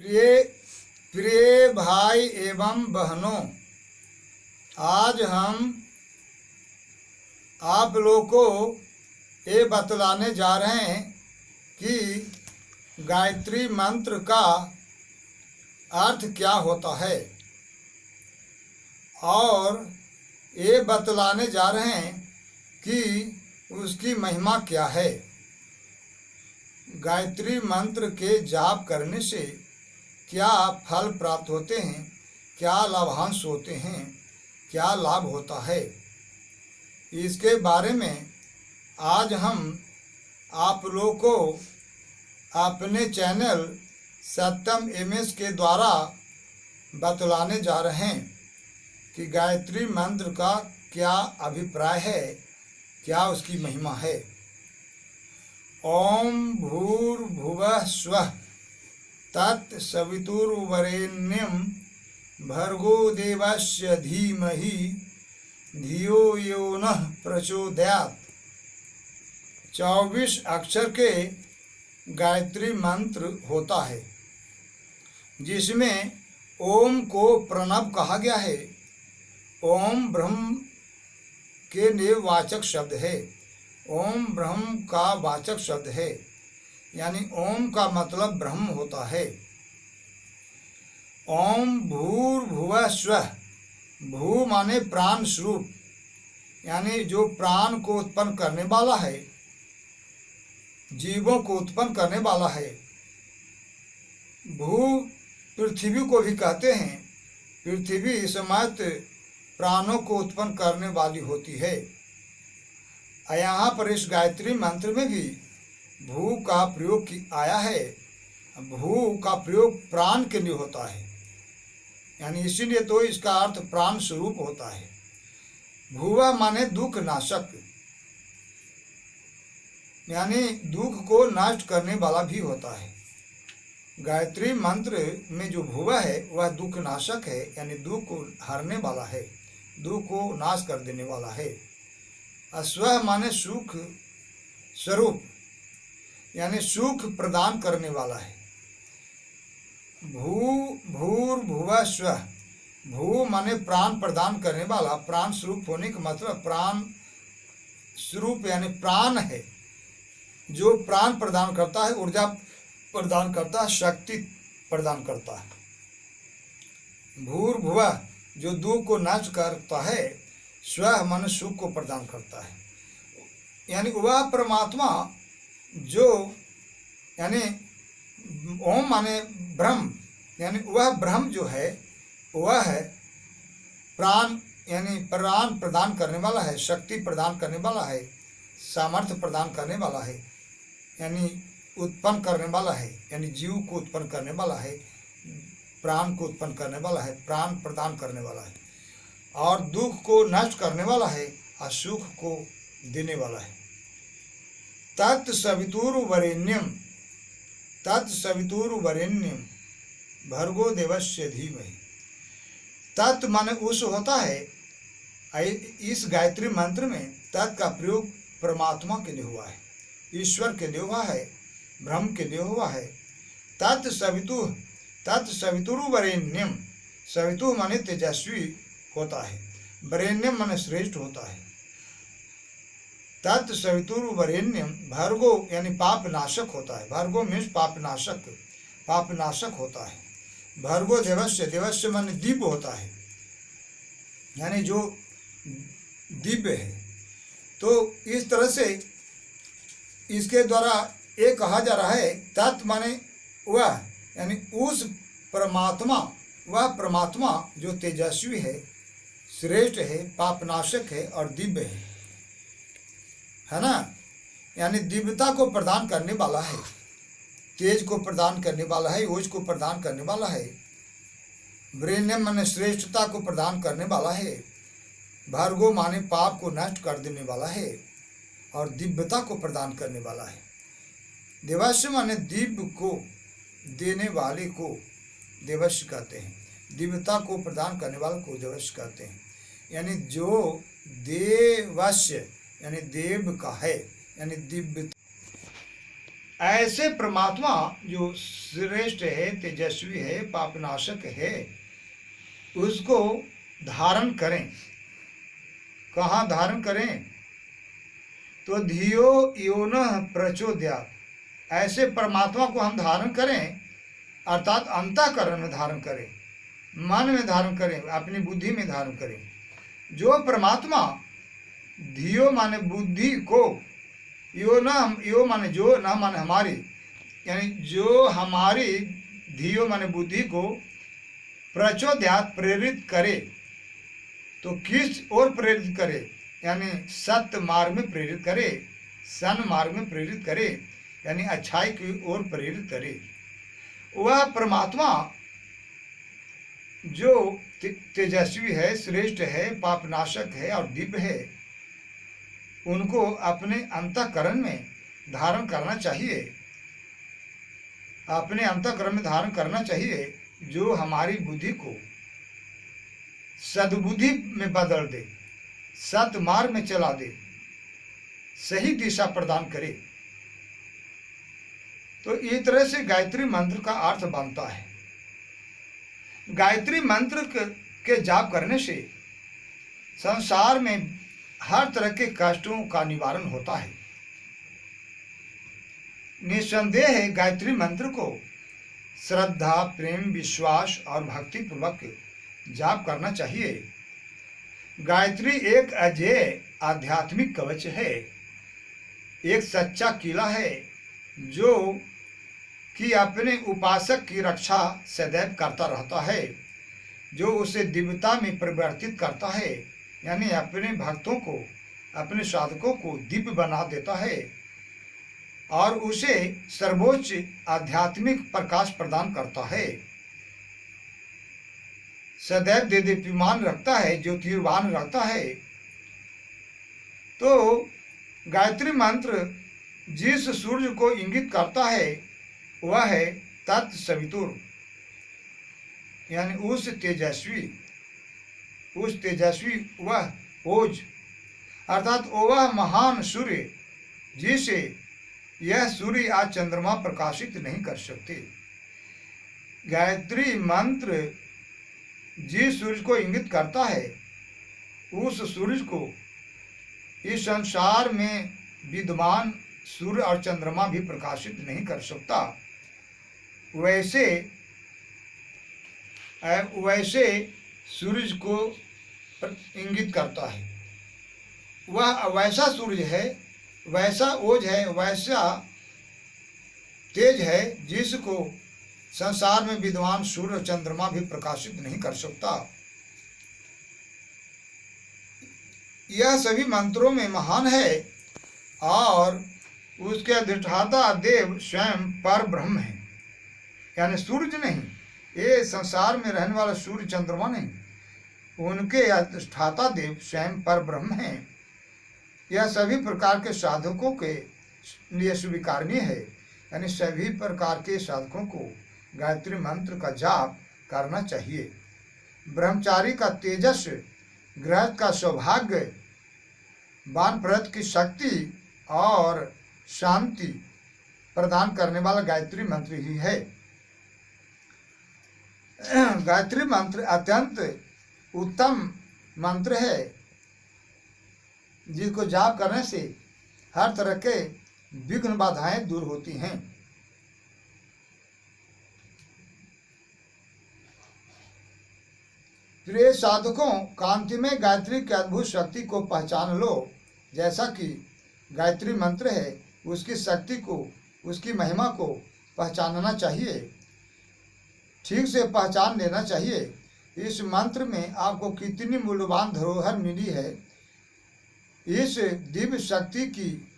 प्रिय प्रिय भाई एवं बहनों, आज हम आप लोगों को ये बतलाने जा रहे हैं कि गायत्री मंत्र का अर्थ क्या होता है और ये बतलाने जा रहे हैं कि उसकी महिमा क्या है। गायत्री मंत्र के जाप करने से क्या फल प्राप्त होते हैं, क्या लाभांश होते हैं, क्या लाभ होता है, इसके बारे में आज हम आप लोगों को अपने चैनल सत्यम एमएस के द्वारा बतलाने जा रहे हैं कि गायत्री मंत्र का क्या अभिप्राय है, क्या उसकी महिमा है। ओम भूर्भुवः स्वः तत्सवितुर्वरेण्यं भर्गो देवस्य धीमहि धियो यो नः प्रचोदयात्। 24 अक्षर के गायत्री मंत्र होता है, जिसमें ओम को प्रणव कहा गया है। ओम ब्रह्म के लिए वाचक शब्द है। ओम ब्रह्म का वाचक शब्द है, यानी ओम का मतलब ब्रह्म होता है। ओम भूर्भुवः स्वः, भू माने प्राण स्वरूप, यानी जो प्राण को उत्पन्न करने वाला है, जीवों को उत्पन्न करने वाला है। भू पृथ्वी को भी कहते हैं। पृथ्वी समेत प्राणों को उत्पन्न करने वाली होती है। यहाँ पर इस गायत्री मंत्र में भी भू का प्रयोग आया है। भू का प्रयोग प्राण के लिए होता है, यानी इसीलिए तो इसका अर्थ प्राण स्वरूप होता है। भुवा माने दुख नाशक, यानी दुख को नष्ट करने वाला भी होता है। गायत्री मंत्र में जो भुवा है वह दुख नाशक है, यानी दुख को हरने वाला है, दुख को नाश कर देने वाला है। स्वः माने सुख स्वरूप, यानी सुख प्रदान करने वाला है। भूर्भुवः स्वः, भू माने प्राण प्रदान करने वाला, प्राण स्वरूप होने का मतलब प्राण स्वरूप यानी प्राण है, जो प्राण प्रदान करता है, ऊर्जा प्रदान करता है, शक्ति प्रदान करता है। भूर्भुवः जो दुख को नष्ट करता है, स्वः मन सुख को प्रदान करता है, यानी वह परमात्मा जो, यानी ओम माने ब्रह्म, यानी वह ब्रह्म जो है वह है प्राण, यानी प्राण प्रदान करने वाला है, शक्ति प्रदान करने वाला है, सामर्थ्य प्रदान करने वाला है, यानी उत्पन्न करने वाला है, यानी जीव को उत्पन्न करने वाला है, प्राण को उत्पन्न करने वाला है, प्राण प्रदान करने वाला है, और दुख को नष्ट करने वाला है और सुख को देने वाला है। तत्सवितुर्वरेण्यं, तत्सवितुर्वरेण्यं भर्गो देवस्य धीमहि। तत् माने उस होता है। इस गायत्री मंत्र में तत् का प्रयोग परमात्मा के लिए हुआ है, ईश्वर के लिए हुआ है, ब्रह्म के लिए हुआ है। तत्सवितुर्वरेण्यम, सवितु माने तेजस्वी होता है, वरेण्यम माने श्रेष्ठ होता है। तत्सवितुर्वरेण्यम भर्गो यानी पाप नाशक होता है। भर्गो मीन्स पाप नाशक, पाप नाशक होता है। भर्गो देवस्य, देवस्य माने दिव्य होता है, यानी जो दिव्य है। तो इस तरह से इसके द्वारा ये कहा जा रहा है, तत् माने वह, यानी उस परमात्मा, वह परमात्मा जो तेजस्वी है, श्रेष्ठ है, पापनाशक है और दिव्य है ना, यानी दिव्यता को प्रदान करने वाला है, तेज को प्रदान करने वाला है, ओज को प्रदान करने वाला है, वरेण्यम माने श्रेष्ठता को प्रदान करने वाला है, भर्गो माने पाप को नष्ट कर देने वाला है और दिव्यता को प्रदान करने वाला है। देवस्य माने दिव्य को देने वाले को देवस्य कहते हैं, दिव्यता को प्रदान करने वाले को देवस्य कहते हैं। यानी जो देवस्य यानी देव का है, यानी दिव्य ऐसे परमात्मा जो श्रेष्ठ है, तेजस्वी है, पापनाशक है, उसको धारण करें। कहाँ धारण करें? तो धियो योनः प्रचोदयात्, ऐसे परमात्मा को हम धारण करें, अर्थात अंतःकरण में धारण करें, मन में धारण करें, अपनी बुद्धि में धारण करें। जो परमात्मा, धियो माने बुद्धि को, यो माने जो, न माने हमारी, यानी जो हमारी धियो माने बुद्धि को प्रचोदयात् प्रेरित करे। तो किस ओर प्रेरित करे? यानी सत्य मार्ग में प्रेरित करे, सन मार्ग में प्रेरित करे, यानी अच्छाई की ओर प्रेरित करे। वह परमात्मा जो तेजस्वी है, श्रेष्ठ है, पापनाशक है और दिव्य है, उनको अपने अंतःकरण में धारण करना चाहिए। अपने अंतःकरण में धारण करना चाहिए, जो हमारी बुद्धि को सद्बुद्धि में बदल दे, सत मार्ग में चला दे, सही दिशा प्रदान करे। तो इस तरह से गायत्री मंत्र का अर्थ बनता है। गायत्री मंत्र के जाप करने से संसार में हर तरह के कष्टों का निवारण होता है। निस्संदेह गायत्री मंत्र को श्रद्धा, प्रेम, विश्वास और भक्ति पूर्वक जाप करना चाहिए। गायत्री एक अजेय आध्यात्मिक कवच है, एक सच्चा किला है जो कि अपने उपासक की रक्षा सदैव करता रहता है, जो उसे दिव्यता में परिवर्तित करता है, यानी अपने भक्तों को, अपने साधकों को दिव्य बना देता है और उसे सर्वोच्च आध्यात्मिक प्रकाश प्रदान करता है, सदैव देदीप्यमान रखता है, ज्योतिर्वान रखता है। तो गायत्री मंत्र जिस सूर्य को इंगित करता है वह है तत्सवितुर, यानी उस तेजस्वी वह ओज, अर्थात वह महान सूर्य जिसे यह सूर्य आज चंद्रमा प्रकाशित नहीं कर सकते। गायत्री मंत्र जिस सूर्य को इंगित करता है, उस सूर्य को इस संसार में विद्यमान सूर्य और चंद्रमा भी प्रकाशित नहीं कर सकता। वैसे सूरज को इंगित करता है। वह वैसा सूर्य है, वैसा ओज है, वैसा तेज है जिसको संसार में विद्वान सूर्य और चंद्रमा भी प्रकाशित नहीं कर सकता। यह सभी मंत्रों में महान है और उसके अधिष्ठाता देव स्वयं पर ब्रह्म है, यानी सूर्य नहीं, ये संसार में रहने वाला सूर्य चंद्रमा नहीं, उनके अधिष्ठाता देव स्वयं पर ब्रह्म है। यह सभी प्रकार के साधकों के लिए स्वीकारनीय है, यानी सभी प्रकार के साधकों को गायत्री मंत्र का जाप करना चाहिए। ब्रह्मचारी का तेजस, गृहस्थ का सौभाग्य, वानप्रस्थ की शक्ति और शांति प्रदान करने वाला गायत्री मंत्र ही है। गायत्री मंत्र अत्यंत उत्तम मंत्र है जिसको जाप करने से हर तरह के विघ्न बाधाएं दूर होती हैं। प्रिय साधकों, कांति में गायत्री की अद्भुत शक्ति को पहचान लो। जैसा कि गायत्री मंत्र है, उसकी शक्ति को, उसकी महिमा को पहचानना चाहिए, ठीक से पहचान लेना चाहिए। इस मंत्र में आपको कितनी मूल्यवान धरोहर मिली है, इस दिव्य शक्ति की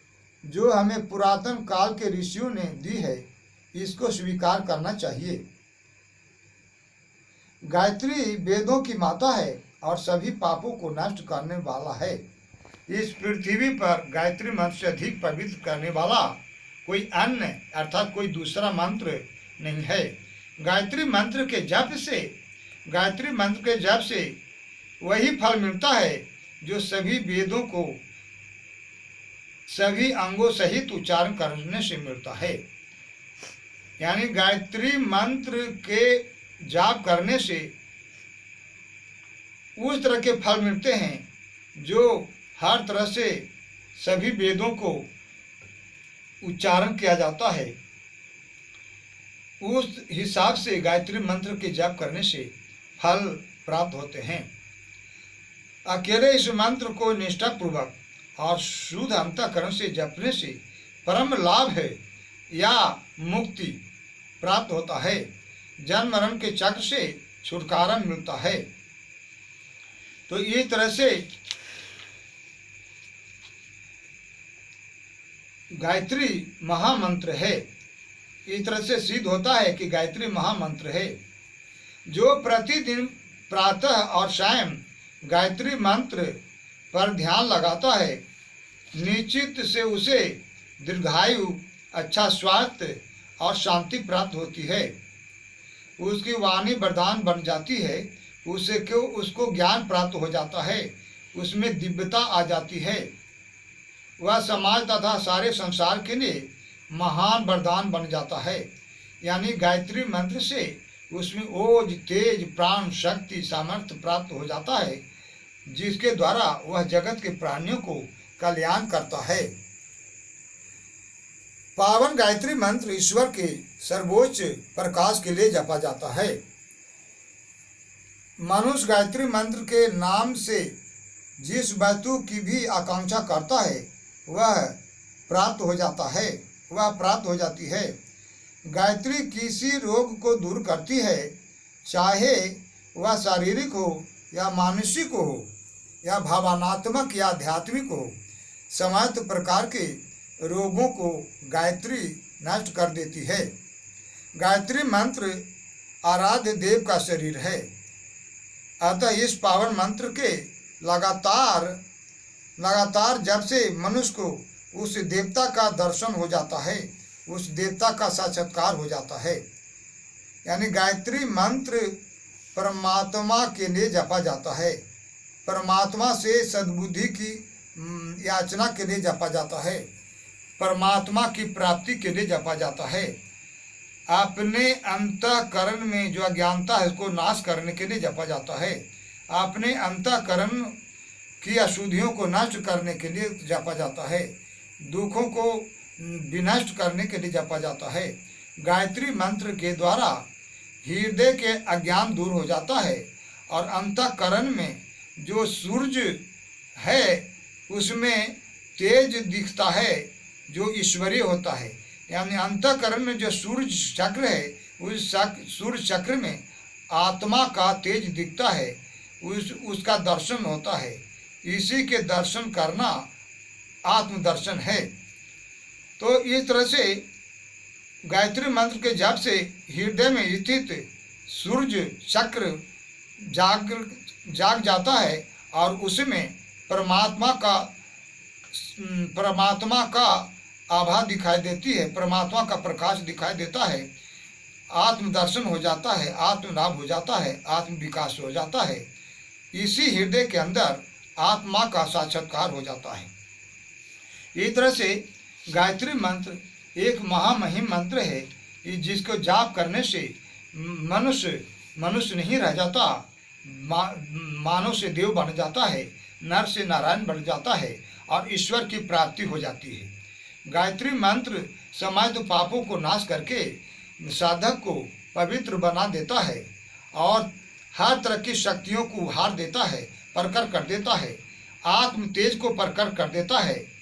जो हमें पुरातन काल के ऋषियों ने दी है, इसको स्वीकार करना चाहिए। गायत्री वेदों की माता है और सभी पापों को नष्ट करने वाला है। इस पृथ्वी पर गायत्री मंत्र से अधिक पवित्र करने वाला कोई अन्य अर्थात कोई दूसरा मंत्र नहीं है। गायत्री मंत्र के जप से वही फल मिलता है जो सभी वेदों को सभी अंगों सहित उच्चारण करने से मिलता है। यानी गायत्री मंत्र के जाप करने से उस तरह के फल मिलते हैं जो हर तरह से सभी वेदों को उच्चारण किया जाता है, उस हिसाब से गायत्री मंत्र के जाप करने से फल प्राप्त होते हैं। अकेले इस मंत्र को निष्ठापूर्वक और शुद्ध अंतःकरण से जपने से परम लाभ है या मुक्ति प्राप्त होता है, जन्म मरण के चक्र से छुटकारा मिलता है। तो इस तरह से गायत्री महामंत्र है। इस तरह से सिद्ध होता है कि गायत्री महामंत्र है। जो प्रतिदिन प्रातः और सायं गायत्री मंत्र पर ध्यान लगाता है, निश्चित से उसे दीर्घायु, अच्छा स्वास्थ्य और शांति प्राप्त होती है। उसकी वाणी वरदान बन जाती है, उसको ज्ञान प्राप्त हो जाता है, उसमें दिव्यता आ जाती है। वह समाज तथा सारे संसार के लिए महान वरदान बन जाता है। यानी गायत्री मंत्र से उसमें ओज, तेज, प्राण, शक्ति, सामर्थ्य प्राप्त हो जाता है, जिसके द्वारा वह जगत के प्राणियों को कल्याण करता है। पावन गायत्री मंत्र ईश्वर के सर्वोच्च प्रकाश के लिए जपा जाता है। मनुष्य गायत्री मंत्र के नाम से जिस वस्तु की भी आकांक्षा करता है वह प्राप्त हो जाती है। गायत्री किसी रोग को दूर करती है, चाहे वह शारीरिक हो या मानसिक हो या भावनात्मक या आध्यात्मिक हो। समस्त प्रकार के रोगों को गायत्री नष्ट कर देती है। गायत्री मंत्र आराध्य देव का शरीर है, अतः इस पावन मंत्र के लगातार जब से मनुष्य को उस देवता का दर्शन हो जाता है, उस देवता का साक्षात्कार हो जाता है। यानी गायत्री मंत्र परमात्मा के लिए जपा जाता है, परमात्मा से सद्बुद्धि की याचना के लिए जपा जाता है, परमात्मा की प्राप्ति के लिए जपा जाता है। अपने अंतःकरण में जो अज्ञानता है उसको नाश करने के लिए जपा जाता है, अपने अंतःकरण की अशुद्धियों को नष्ट करने के लिए जपा जाता है, दुखों को विनष्ट करने के लिए जपा जाता है। गायत्री मंत्र के द्वारा हृदय के अज्ञान दूर हो जाता है और अंतःकरण में जो सूर्य है उसमें तेज दिखता है जो ईश्वरीय होता है। यानी अंतःकरण में जो सूर्य चक्र है, उस सूर्य चक्र में आत्मा का तेज दिखता है, उसका दर्शन होता है। इसी के दर्शन करना आत्मदर्शन है। तो इस तरह से गायत्री मंत्र के जप से हृदय में स्थित सूर्य चक्र जाग जाता है और उसमें परमात्मा का आभा दिखाई देती है, परमात्मा का प्रकाश दिखाई देता है, आत्मदर्शन हो जाता है, आत्मलाभ हो जाता है, आत्म विकास हो जाता है। इसी हृदय के अंदर आत्मा का साक्षात्कार हो जाता है। इस तरह से गायत्री मंत्र एक महामहिम मंत्र है, जिसको जाप करने से मनुष्य नहीं रह जाता, मानव से देव बन जाता है, नर से नारायण बन जाता है और ईश्वर की प्राप्ति हो जाती है। गायत्री मंत्र समस्त पापों को नाश करके साधक को पवित्र बना देता है और हर तरह की शक्तियों को उभार देता है, प्रकट कर देता है, आत्म तेज को प्रकट कर देता है।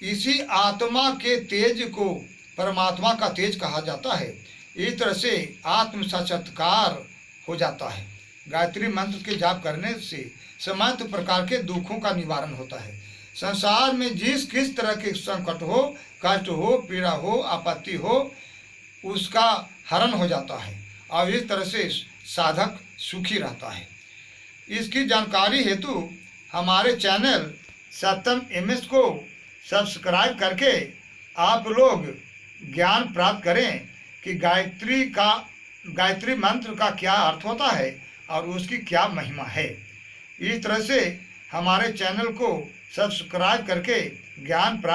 इसी आत्मा के तेज को परमात्मा का तेज कहा जाता है। इस तरह से आत्म साक्षात्कार हो जाता है। गायत्री मंत्र के जाप करने से समस्त प्रकार के दुखों का निवारण होता है। संसार में किस तरह के संकट हो, कष्ट हो, पीड़ा हो, आपत्ति हो, उसका हरण हो जाता है और इस तरह से साधक सुखी रहता है। इसकी जानकारी हेतु हमारे चैनल सत्यम MS को सब्सक्राइब करके आप लोग ज्ञान प्राप्त करें कि गायत्री मंत्र का क्या अर्थ होता है और उसकी क्या महिमा है। इस तरह से हमारे चैनल को सब्सक्राइब करके ज्ञान प्राप्त